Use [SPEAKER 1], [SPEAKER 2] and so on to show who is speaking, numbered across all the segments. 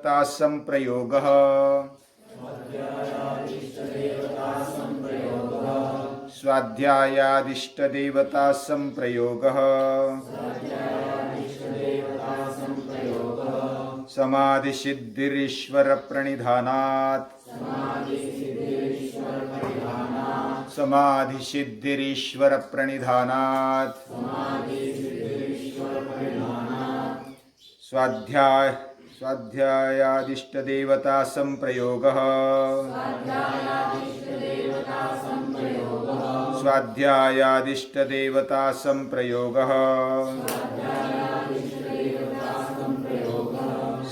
[SPEAKER 1] संप्रयोगः स्वाध्यायादिष्टदेवता संप्रयोगः समाधिसिद्धिरीश्वर प्रणिधानात् समाधिसिद्धिरीश्वर प्रणिधानात् स्वाध्यायादिष्टदेवता संप्रयोगः स्वाध्यायादिष्टदेवता संप्रयोगः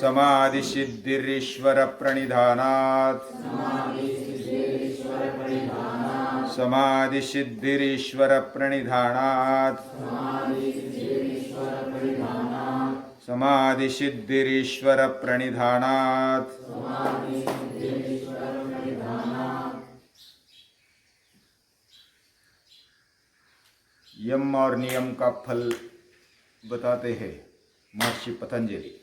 [SPEAKER 1] समाधिसिद्धिरीश्वर प्रणिधानात् समाधिसिद्धिरीश्वर प्रणिधानात् समाधिसिद्धिरीश्वर प्रणिधानात्। यम और नियम का फल बताते हैं महर्षि पतंजलि।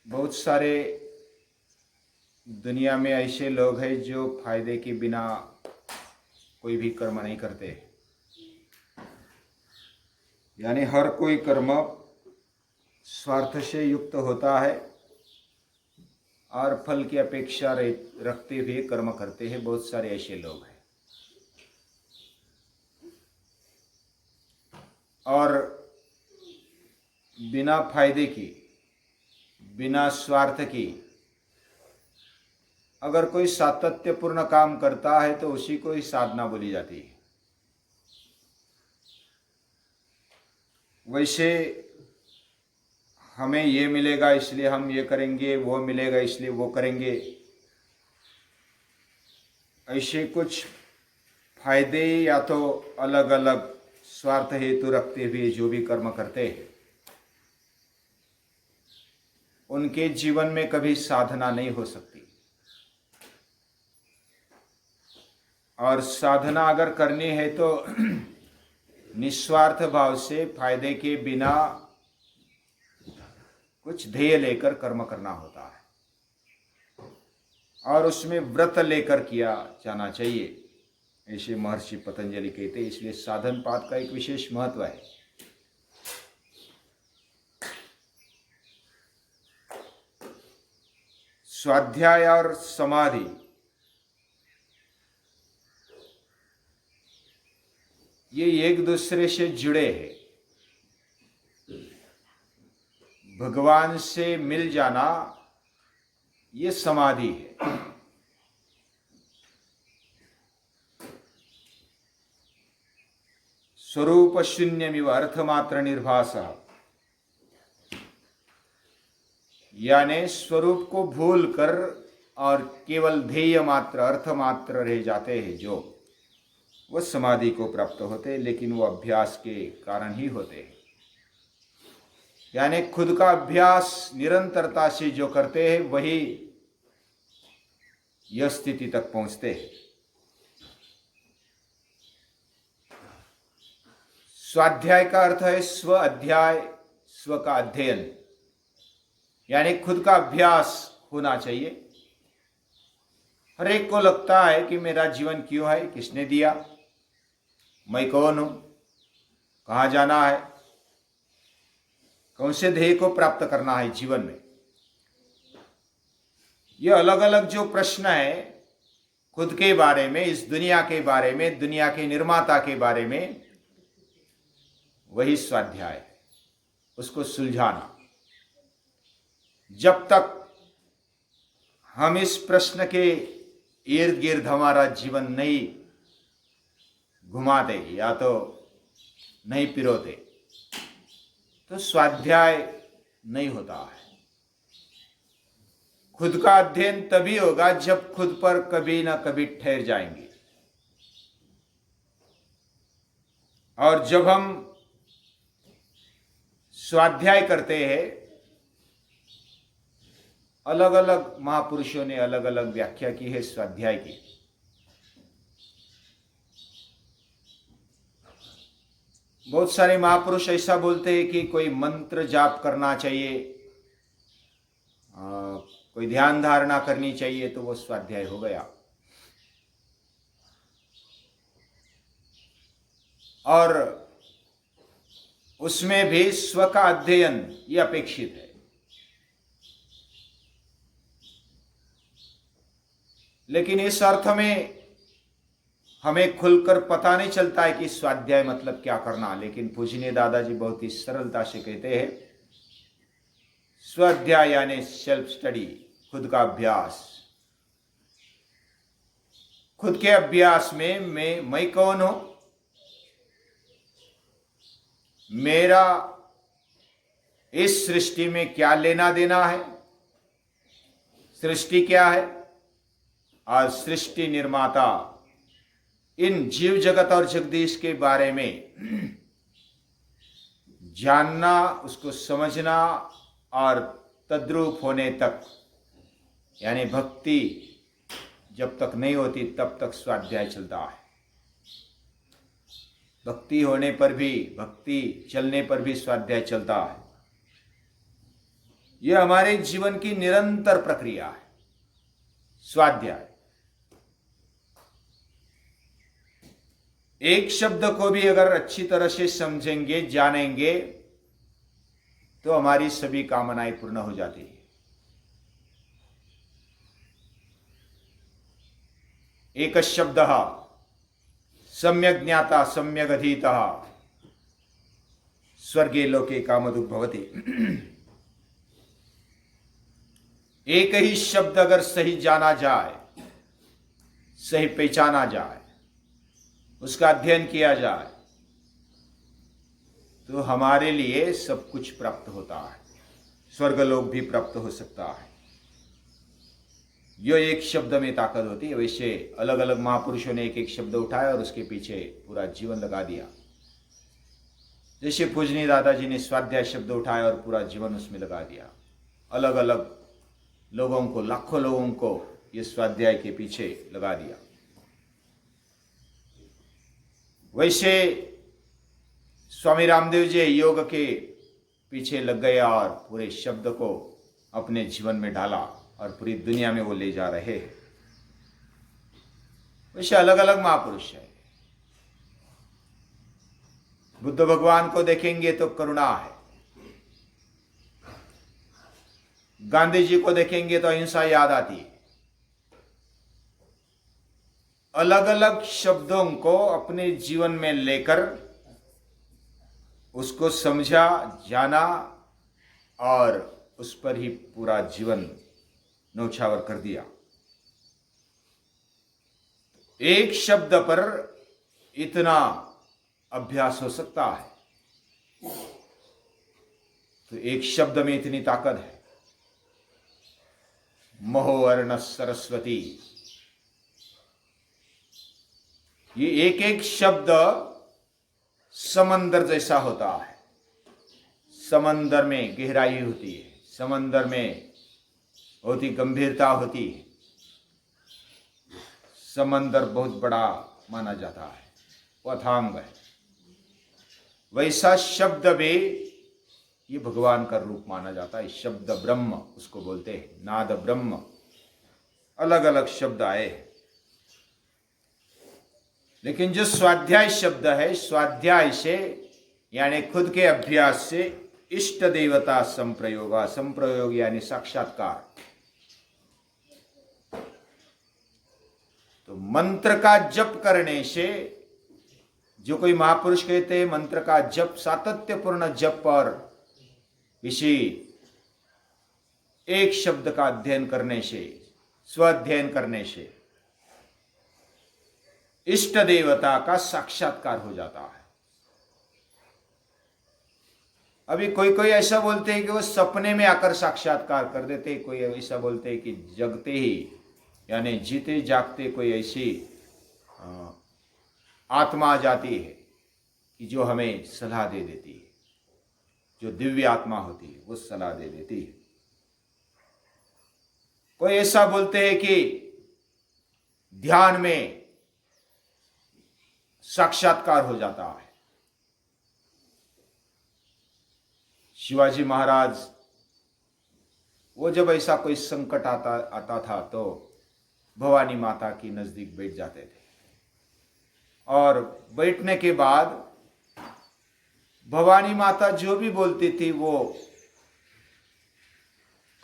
[SPEAKER 1] बहुत सारे दुनिया में ऐसे लोग हैं जो फायदे के बिना कोई भी कर्म नहीं करते, यानी हर कोई कर्म स्वार्थ से युक्त होता है और फल की अपेक्षा रखते हुए कर्म करते हैं। बहुत सारे ऐसे लोग हैं और बिना फायदे की, बिना स्वार्थ की अगर कोई सातत्यपूर्ण काम करता है तो उसी को ही साधना बोली जाती है। वैसे हमें ये मिलेगा इसलिए हम ये करेंगे, वो मिलेगा इसलिए वो करेंगे, ऐसे कुछ फायदे या तो अलग अलग स्वार्थ हेतु रखते हुए जो भी कर्म करते हैं उनके जीवन में कभी साधना नहीं हो सकती। और साधना अगर करनी है तो निस्वार्थ भाव से फायदे के बिना कुछ ध्येय लेकर कर्म करना होता है और उसमें व्रत लेकर किया जाना चाहिए, ऐसे महर्षि पतंजलि कहते हैं। इसलिए साधन पाद का एक विशेष महत्व है। स्वाध्याय और समाधि ये एक दूसरे से जुड़े हैं। भगवान से मिल जाना ये समाधि है। स्वरूप शून्यमिव अर्थमात्र निर्भासः, यानी स्वरूप को भूलकर और केवल ध्येय मात्र, अर्थ मात्र रह जाते हैं जो, वो समाधि को प्राप्त होते हैं। लेकिन वो अभ्यास के कारण ही होते हैं, यानी खुद का अभ्यास निरंतरता से जो करते हैं वही यह स्थिति तक पहुंचते हैं। स्वाध्याय का अर्थ है स्व अध्याय, स्व का अध्ययन, यानी खुद का अभ्यास होना चाहिए। हर एक को लगता है कि मेरा जीवन क्यों है, किसने दिया, मैं कौन हूं, कहाँ जाना है, कौन से ध्येय को प्राप्त करना है जीवन में। ये अलग अलग जो प्रश्न है खुद के बारे में, इस दुनिया के बारे में, दुनिया के निर्माता के बारे में, वही स्वाध्याय है, उसको सुलझाना। जब तक हम इस प्रश्न के इर्द गिर्द हमारा जीवन नहीं घुमाते या तो नहीं पिरोते तो स्वाध्याय नहीं होता है। खुद का अध्ययन तभी होगा जब खुद पर कभी ना कभी ठहर जाएंगे। और जब हम स्वाध्याय करते हैं, अलग अलग महापुरुषों ने अलग अलग व्याख्या की है स्वाध्याय की। बहुत सारे महापुरुष ऐसा बोलते हैं कि कोई मंत्र जाप करना चाहिए, कोई ध्यान धारणा करनी चाहिए, तो वो स्वाध्याय हो गया। और उसमें भी स्व का अध्ययन ये अपेक्षित है। लेकिन इस अर्थ में हमें खुलकर पता नहीं चलता है कि स्वाध्याय मतलब क्या करना। लेकिन पूजनीय दादाजी बहुत ही सरलता से कहते हैं, स्वाध्याय यानी सेल्फ स्टडी, खुद का अभ्यास। खुद के अभ्यास में मैं कौन हूं, मेरा इस सृष्टि में क्या लेना देना है, सृष्टि क्या है, और सृष्टि निर्माता इन जीव जगत और जगदीश के बारे में जानना, उसको समझना और तद्रूप होने तक, यानी भक्ति जब तक नहीं होती तब तक स्वाध्याय चलता है। भक्ति होने पर भी, भक्ति चलने पर भी स्वाध्याय चलता है। यह हमारे जीवन की निरंतर प्रक्रिया है, स्वाध्याय। एक शब्द को भी अगर अच्छी तरह से समझेंगे, जानेंगे, तो हमारी सभी कामनाएं पूर्ण हो जाती है। एक शब्द सम्यक ज्ञाता सम्यक अधीतः स्वर्गे लोके कामधुक् भवति। एक ही शब्द अगर सही जाना जाए, सही पहचाना जाए, उसका अध्ययन किया जाए, तो हमारे लिए सब कुछ प्राप्त होता है। स्वर्गलोक भी प्राप्त हो सकता है। जो एक शब्द में ताकत होती है। वैसे अलग अलग महापुरुषों ने एक एक शब्द उठाया और उसके पीछे पूरा जीवन लगा दिया। जैसे पूजनीय दादाजी ने स्वाध्याय शब्द उठाया और पूरा जीवन उसमें लगा दिया। अलग अलग लोगों को, लाखों लोगों को ये स्वाध्याय के पीछे लगा दिया। वैसे स्वामी रामदेव जी योग के पीछे लग गए और पूरे शब्द को अपने जीवन में डाला और पूरी दुनिया में वो ले जा रहे हैं। वैसे अलग अलग महापुरुष है। बुद्ध भगवान को देखेंगे तो करुणा है, गांधी जी को देखेंगे तो अहिंसा याद आती है। अलग अलग शब्दों को अपने जीवन में लेकर उसको समझा, जाना और उस पर ही पूरा जीवन नौछावर कर दिया। एक शब्द पर इतना अभ्यास हो सकता है, तो एक शब्द में इतनी ताकत है। महो अर्ण सरस्वती, ये एक एक शब्द समंदर जैसा होता है। समंदर में गहराई होती है, समंदर में बहुत ही गंभीरता होती है। समंदर बहुत बड़ा माना जाता है, वो अथांग है। वैसा शब्द भी ये भगवान का रूप माना जाता है। शब्द ब्रह्म उसको बोलते हैं, नाद ब्रह्म। अलग अलग शब्द आए, लेकिन जो स्वाध्याय शब्द है, स्वाध्याय से यानी खुद के अभ्यास से इष्ट देवता संप्रयोग, संप्रयोग यानी साक्षात्कार। तो मंत्र का जप करने से, जो कोई महापुरुष कहते हैं मंत्र का जप, सातत्यपूर्ण जप और किसी एक शब्द का अध्ययन करने से, स्वाध्ययन करने से इष्ट देवता का साक्षात्कार हो जाता है। अभी कोई कोई ऐसा बोलते हैं कि वो सपने में आकर साक्षात्कार कर देते, कोई ऐसा बोलते हैं कि जगते ही यानी जीते जागते कोई ऐसी आत्मा आ जाती है कि जो हमें सलाह दे देती है, जो दिव्य आत्मा होती है वो सलाह दे देती है। कोई ऐसा बोलते हैं कि ध्यान में साक्षात्कार हो जाता है। शिवाजी महाराज वो जब ऐसा कोई संकट आता था तो भवानी माता की नजदीक बैठ जाते थे और बैठने के बाद भवानी माता जो भी बोलती थी वो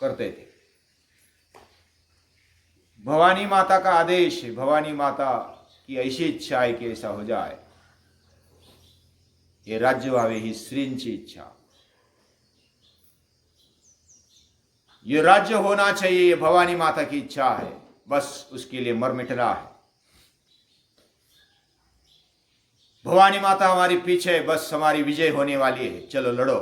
[SPEAKER 1] करते थे। भवानी माता का आदेश है, भवानी माता की ऐसी इच्छा है कि ऐसा हो जाए, ये राज्य व्हावे ही श्रींची इच्छा, ये राज्य होना चाहिए, ये भवानी माता की इच्छा है, बस उसके लिए मर मिटना है। भवानी माता हमारी पीछे है, बस हमारी विजय होने वाली है, चलो लड़ो।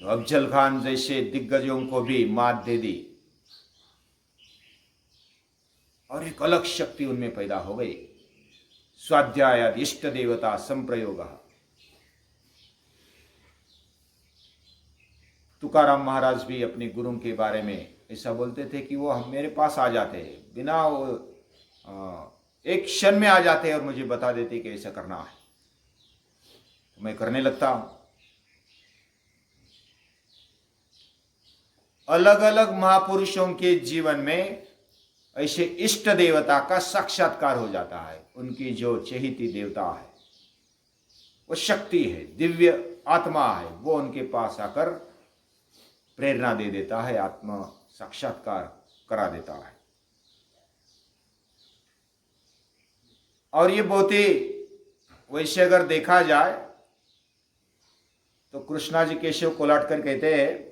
[SPEAKER 1] तो अफजल खान जैसे दिग्गजों को भी मात दे दी और एक अलग शक्ति उनमें पैदा हो गई। स्वाध्यायाद इष्ट देवता संप्रयोग। तुकाराम महाराज भी अपने गुरु के बारे में ऐसा बोलते थे कि वो हम मेरे पास आ जाते हैं, बिना वो एक क्षण में आ जाते हैं और मुझे बता देते कि ऐसा करना है, तो मैं करने लगता हूं। अलग अलग महापुरुषों के जीवन में ऐसे इष्ट देवता का साक्षात्कार हो जाता है। उनकी जो चहेती देवता है, वो शक्ति है, दिव्य आत्मा है, वो उनके पास आकर प्रेरणा दे देता है, आत्मा साक्षात्कार करा देता है। और ये बहुत ही वैसे अगर देखा जाए तो कृष्णा जी केशव कोलाटकर कहते हैं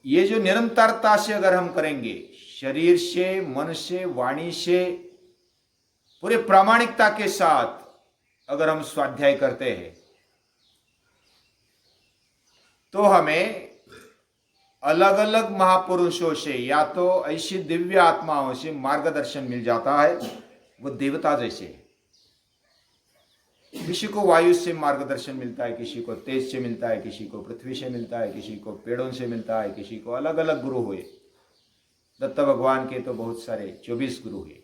[SPEAKER 1] ये जो निरंतरता से अगर हम करेंगे, शरीर से, मन से, वाणी से, पूरे प्रामाणिकता के साथ अगर हम स्वाध्याय करते हैं तो हमें अलग अलग महापुरुषों से या तो ऐसी दिव्य आत्माओं से मार्गदर्शन मिल जाता है, वो देवता जैसे। किसी को वायु से मार्गदर्शन मिलता है, किसी को तेज से मिलता है, किसी को पृथ्वी से मिलता है, किसी को पेड़ों से मिलता है, किसी को अलग अलग गुरु हुए। दत्त भगवान के तो बहुत सारे 24 गुरु हुए,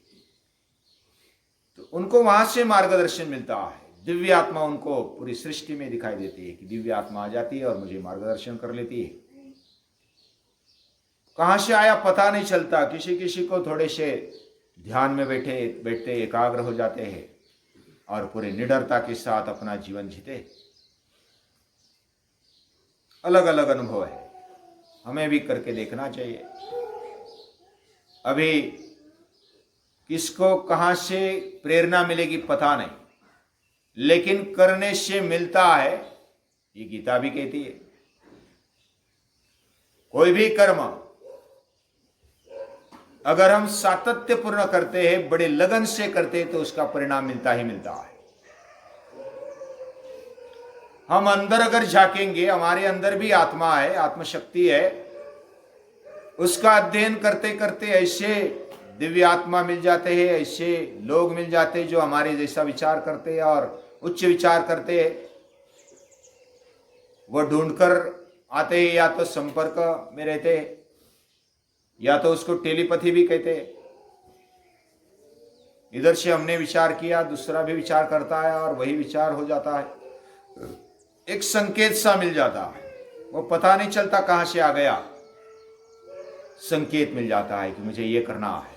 [SPEAKER 1] तो उनको वहां से मार्गदर्शन मिलता है। दिव्य आत्मा उनको पूरी सृष्टि में दिखाई देती है कि दिव्य आत्मा आ जाती है और मुझे मार्गदर्शन कर लेती है। कहां से आया पता नहीं चलता। किसी किसी को थोड़े से ध्यान में बैठते एकाग्र हो जाते हैं और पूरे निडरता के साथ अपना जीवन जीते। अलग अलग अनुभव है, हमें भी करके देखना चाहिए। अभी किसको कहां से प्रेरणा मिलेगी पता नहीं, लेकिन करने से मिलता है, ये गीता भी कहती है। कोई भी कर्म अगर हम सातत्यपूर्ण करते हैं, बड़े लगन से करते हैं, तो उसका परिणाम मिलता ही मिलता है। हम अंदर अगर झांकेंगे, हमारे अंदर भी आत्मा है, आत्मशक्ति है, उसका अध्ययन करते करते ऐसे दिव्य आत्मा मिल जाते हैं, ऐसे लोग मिल जाते हैं जो हमारे जैसा विचार करते हैं और उच्च विचार करते हैं। वो ढूंढकर आते हैं, या तो संपर्क में रहते हैं, या तो उसको टेलीपैथी भी कहते हैं। इधर से हमने विचार किया, दूसरा भी विचार करता है और वही विचार हो जाता है। एक संकेत सा मिल जाता है, वो पता नहीं चलता कहां से आ गया, संकेत मिल जाता है कि मुझे ये करना है।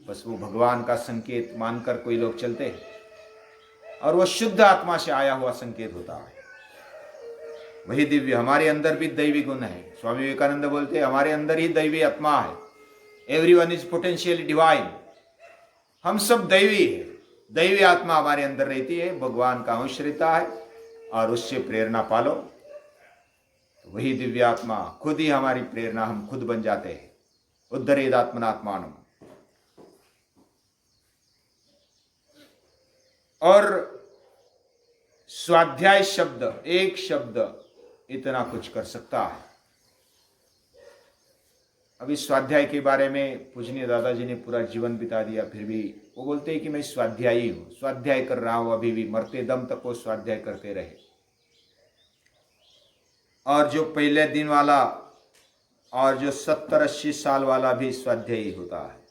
[SPEAKER 1] बस वो भगवान का संकेत मानकर कोई लोग चलते हैं और वो शुद्ध आत्मा से आया हुआ संकेत होता है। वही दिव्य, हमारे अंदर भी दैवी गुण है। स्वामी विवेकानंद बोलते हैं हमारे अंदर ही दैवी आत्मा है। Everyone is potentially divine. हम सब दैवी है, दैवी आत्मा हमारे अंदर रहती है, भगवान का अंश रहता है और उससे प्रेरणा पालो। तो वही दिव्य आत्मा खुद ही हमारी प्रेरणा, हम खुद बन जाते हैं। उद्धरेदात्मनात्मानम। और स्वाध्याय शब्द, एक शब्द इतना कुछ कर सकता है। अभी स्वाध्याय के बारे में पूजनीय दादाजी ने पूरा जीवन बिता दिया, फिर भी वो बोलते हैं कि मैं स्वाध्यायी हूं, स्वाध्याय कर रहा हूं, अभी भी मरते दम तक वो स्वाध्याय करते रहे। और जो पहले दिन वाला और जो 70-80 साल वाला भी स्वाध्यायी होता है,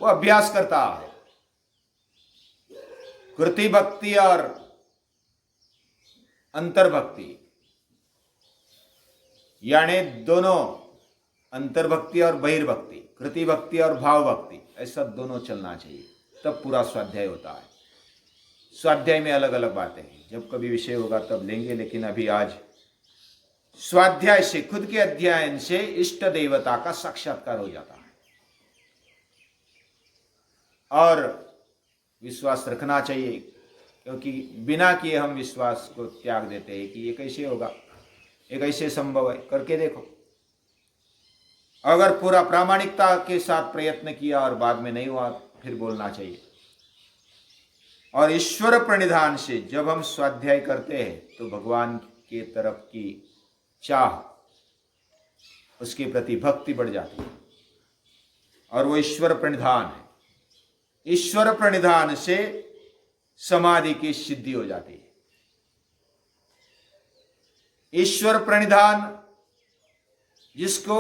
[SPEAKER 1] वो अभ्यास करता है। कृति भक्ति और अंतर्भक्ति, यानी दोनों, अंतर्भक्ति और बहिर्भक्ति, कृति भक्ति और भाव भक्ति, ऐसा दोनों चलना चाहिए, तब पूरा स्वाध्याय होता है। स्वाध्याय में अलग अलग बातें हैं, जब कभी विषय होगा तब लेंगे, लेकिन अभी आज स्वाध्याय से, खुद के अध्ययन से इष्ट देवता का साक्षात्कार हो जाता है। और विश्वास रखना चाहिए, क्योंकि बिना किए हम विश्वास को त्याग देते हैं कि ये कैसे होगा, ये कैसे संभव है, करके देखो। अगर पूरा प्रामाणिकता के साथ प्रयत्न किया और बाद में नहीं हुआ, फिर बोलना चाहिए। और ईश्वर प्रणिधान से जब हम स्वाध्याय करते हैं तो भगवान के तरफ की चाह, उसके प्रति भक्ति बढ़ जाती है, और वो ईश्वर प्रणिधान है। ईश्वर प्रणिधान से समाधि की सिद्धि हो जाती है। ईश्वर प्रणिधान जिसको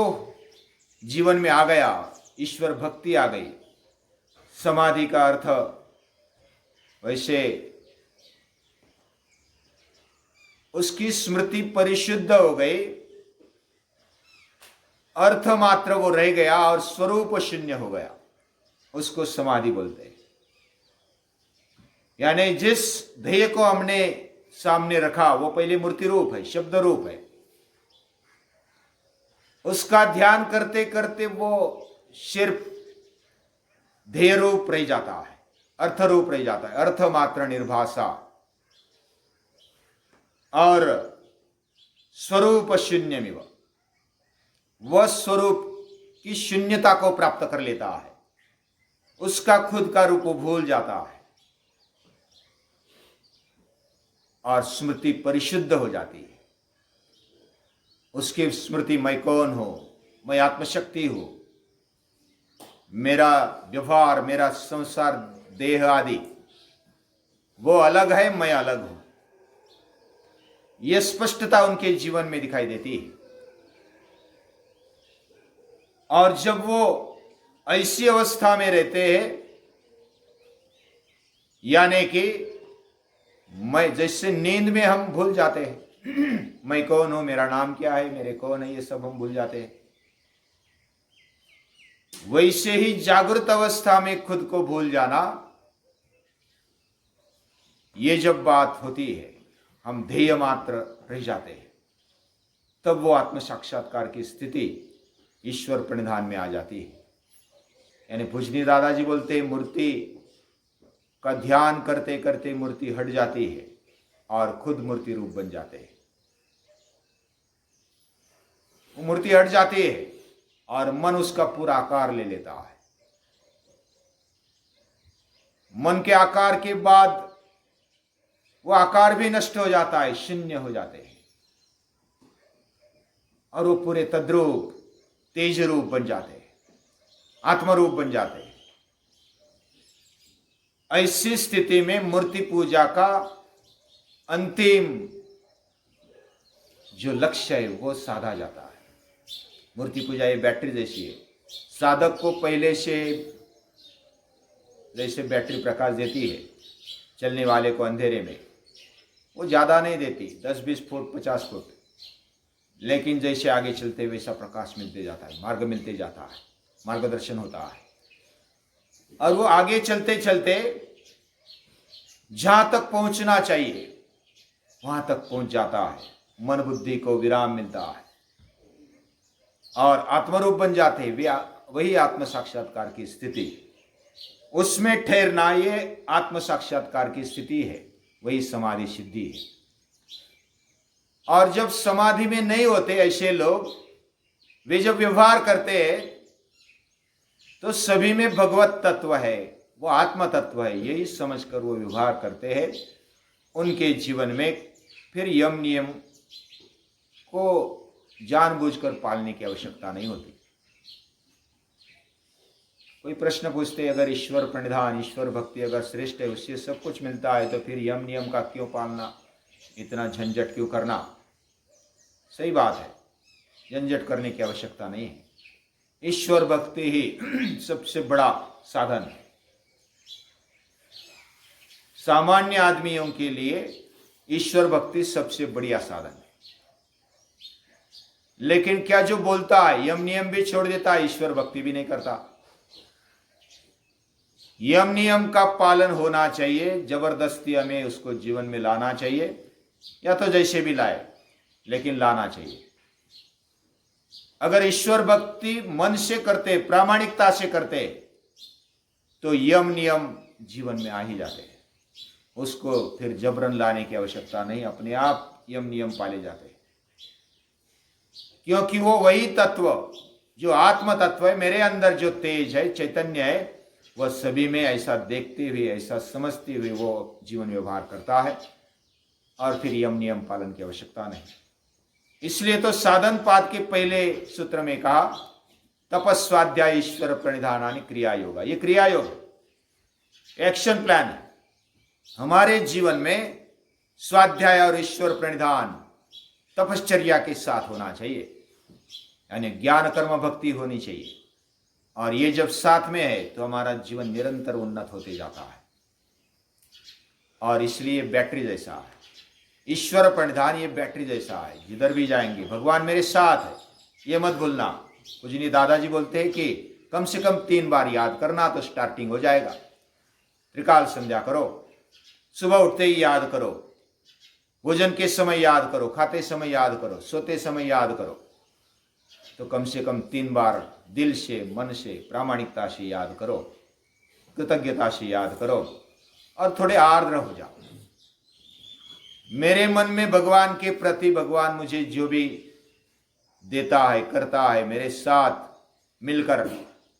[SPEAKER 1] जीवन में आ गया, ईश्वर भक्ति आ गई, समाधि का अर्थ वैसे उसकी स्मृति परिशुद्ध हो गई, अर्थ मात्र वो रह गया और स्वरूप शून्य हो गया, उसको समाधि बोलते हैं। यानी जिस ध्येय को हमने सामने रखा वो पहले मूर्ति रूप है, शब्द रूप है, उसका ध्यान करते करते वो सिर्फ ध्येय रूप रह जाता है, अर्थ रूप रह जाता है, अर्थ मात्र निर्भाषा, और स्वरूप शून्यमिव, वह स्वरूप की शून्यता को प्राप्त कर लेता है, उसका खुद का रूप भूल जाता है, और स्मृति परिशुद्ध हो जाती है। उसकी स्मृति, मैं कौन हूं, मैं आत्मशक्ति हूं, मेरा व्यवहार, मेरा संसार, देह आदि वो अलग है, मैं अलग हूं, यह स्पष्टता उनके जीवन में दिखाई देती है। और जब वो ऐसी अवस्था में रहते हैं, यानी कि मैं, जैसे नींद में हम भूल जाते हैं मैं कौन हूं, मेरा नाम क्या है, मेरे कौन है, ये सब हम भूल जाते हैं, वैसे ही जागृत अवस्था में खुद को भूल जाना, ये जब बात होती है, हम ध्येय मात्र रह जाते हैं, तब वो आत्म साक्षात्कार की स्थिति ईश्वर प्रणिधान में आ जाती है। यानी भुजनी दादाजी बोलते हैं, मूर्ति का ध्यान करते करते मूर्ति हट जाती है और खुद मूर्ति रूप बन जाते हैं। वो मूर्ति हट जाती है और मन उसका पूरा आकार ले लेता है। मन के आकार के बाद वो आकार भी नष्ट हो जाता है, शून्य हो जाते हैं, और वो पूरे तद्रूप, तेज रूप बन जाते हैं, आत्मरूप बन जाते हैं। ऐसी स्थिति में मूर्ति पूजा का अंतिम जो लक्ष्य है वो साधा जाता है। मूर्ति पूजा ये बैटरी जैसी है, साधक को पहले से जैसे बैटरी प्रकाश देती है, चलने वाले को अंधेरे में वो ज़्यादा नहीं देती, 10-20 फुट 50 फुट, लेकिन जैसे आगे चलते वैसा प्रकाश मिलते जाता है, मार्ग मिलते जाता है, मार्गदर्शन होता है, और वो आगे चलते चलते जहां तक पहुंचना चाहिए वहां तक पहुंच जाता है, मन बुद्धि को विराम मिलता है और आत्मरूप बन जाते हैं। वही आत्म साक्षात्कार की स्थिति, उसमें ठहरना ये आत्म साक्षात्कार की स्थिति है, वही समाधि सिद्धि है। और जब समाधि में नहीं होते ऐसे लोग, वे जब व्यवहार करते हैं तो सभी में भगवत तत्व है, वो आत्म तत्व है, यही समझकर वो व्यवहार करते हैं। उनके जीवन में फिर यम नियम को जानबूझकर पालने की आवश्यकता नहीं होती। कोई प्रश्न पूछते, अगर ईश्वर प्रणिधान, ईश्वर भक्ति अगर श्रेष्ठ है, उससे सब कुछ मिलता है, तो फिर यम नियम का क्यों पालना, इतना झंझट क्यों करना? सही बात है, झंझट करने की आवश्यकता नहीं है। ईश्वर भक्ति ही सबसे बड़ा साधन है। सामान्य आदमियों के लिए ईश्वर भक्ति सबसे बढ़िया साधन है। लेकिन क्या जो बोलता है यम नियम भी छोड़ देता है, ईश्वर भक्ति भी नहीं करता। यम नियम का पालन होना चाहिए, जबरदस्ती हमें उसको जीवन में लाना चाहिए, या तो जैसे भी लाए लेकिन लाना चाहिए। अगर ईश्वर भक्ति मन से करते, प्रामाणिकता से करते, तो यम नियम जीवन में आ ही जाते हैं। उसको फिर जबरन लाने की आवश्यकता नहीं, अपने आप यम नियम पाले जाते हैं। क्योंकि वो वही तत्व जो आत्म तत्व है, मेरे अंदर जो तेज है, चैतन्य है, वह सभी में ऐसा देखते हुए, ऐसा समझते हुए वो जीवन व्यवहार करता है, और फिर यम नियम पालन की आवश्यकता नहीं। इसलिए तो साधन पाद के पहले सूत्र में कहा तपस्वाध्याय ईश्वर प्रणिधानानि क्रिया योगा। ये क्रिया योग, एक्शन प्लान है। हमारे जीवन में स्वाध्याय और ईश्वर प्रणिधान तपश्चर्या के साथ होना चाहिए, यानी ज्ञान कर्म भक्ति होनी चाहिए। और ये जब साथ में है तो हमारा जीवन निरंतर उन्नत होते जाता है। और इसलिए बैटरी जैसा है ईश्वर प्रणिधान, ये बैटरी जैसा है, जिधर भी जाएंगे भगवान मेरे साथ है, ये मत भूलना। पूजनीय दादाजी बोलते हैं कि कम से कम 3 बार याद करना तो स्टार्टिंग हो जाएगा। त्रिकाल संध्या करो, सुबह उठते ही याद करो, भोजन के समय याद करो, खाते समय याद करो, सोते समय याद करो, तो कम से कम 3 बार दिल से, मन से, प्रामाणिकता से याद करो, कृतज्ञता से याद करो, और थोड़े आर्द्र हो जाओ। मेरे मन में भगवान के प्रति, भगवान मुझे जो भी देता है, करता है, मेरे साथ मिलकर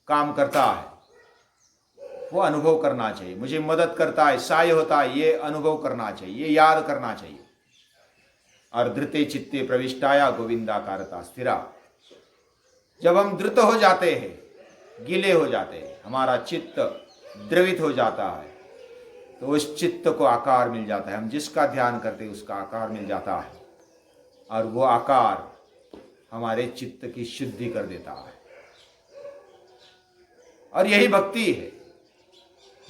[SPEAKER 1] काम करता है, वो अनुभव करना चाहिए। मुझे मदद करता है, सहाय होता है, ये अनुभव करना चाहिए, ये याद करना चाहिए। और धृते चित्ते प्रविष्टाया गोविंदाकारता स्थिरा। जब हम धृत हो जाते हैं, गीले हो जाते हैं, हमारा चित्त द्रवित हो जाता है, तो उस चित्त को आकार मिल जाता है। हम जिसका ध्यान करते हैं उसका आकार मिल जाता है, और वो आकार हमारे चित्त की शुद्धि कर देता है। और यही भक्ति है।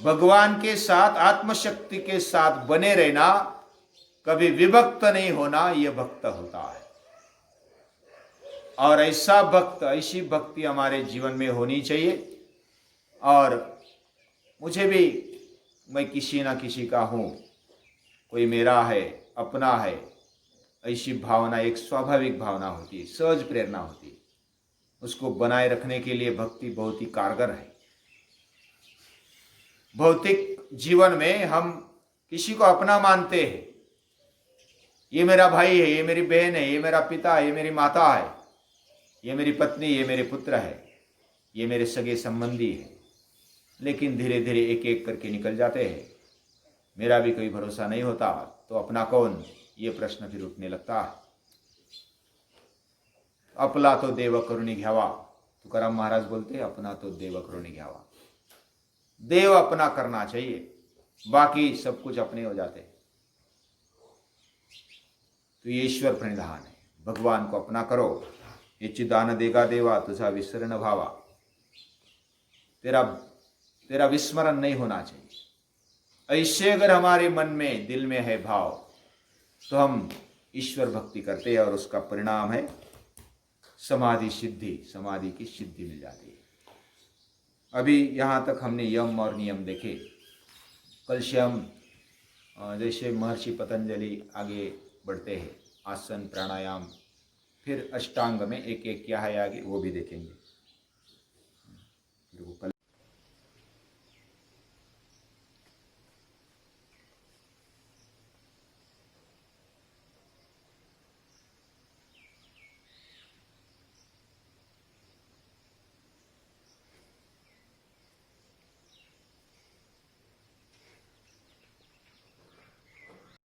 [SPEAKER 1] भगवान के साथ, आत्मशक्ति के साथ बने रहना, कभी विभक्त नहीं होना, यह भक्त होता है। और ऐसा भक्त, ऐसी भक्ति हमारे जीवन में होनी चाहिए। और मुझे भी, मैं किसी ना किसी का हूँ, कोई मेरा है, अपना है, ऐसी भावना एक स्वाभाविक भावना होती है, सहज प्रेरणा होती है। उसको बनाए रखने के लिए भक्ति बहुत ही कारगर है। भौतिक जीवन में हम किसी को अपना मानते हैं, ये मेरा भाई है, ये मेरी बहन है, ये मेरा पिता है, ये मेरी माता है, ये मेरी पत्नी, ये मेरे पुत्र है, ये मेरे सगे संबंधी है। लेकिन धीरे धीरे एक एक करके निकल जाते हैं। मेरा भी कोई भरोसा नहीं होता, तो अपना कौन, ये प्रश्न फिर उठने लगता है। अपला तो देव करुणी घ्यावा, तुकाराम महाराज बोलते हैं, अपना तो देव करुणी घ्यावा। देव अपना करना चाहिए, बाकी सब कुछ अपने हो जाते हैं। तो ये ईश्वर प्रणिधान है, भगवान को अपना करो। ये चिदान देगा देवा तुझा विस्मरण भावा। तेरा विस्मरण नहीं होना चाहिए। ऐसे अगर हमारे मन में, दिल में है भाव, तो हम ईश्वर भक्ति करते हैं, और उसका परिणाम है समाधि सिद्धि, समाधि की सिद्धि मिल जाती है। अभी यहाँ तक हमने यम और नियम देखे। कल से हम जैसे महर्षि पतंजलि आगे बढ़ते हैं, आसन, प्राणायाम, फिर अष्टांग में एक एक क्या है आगे, वो भी देखेंगे।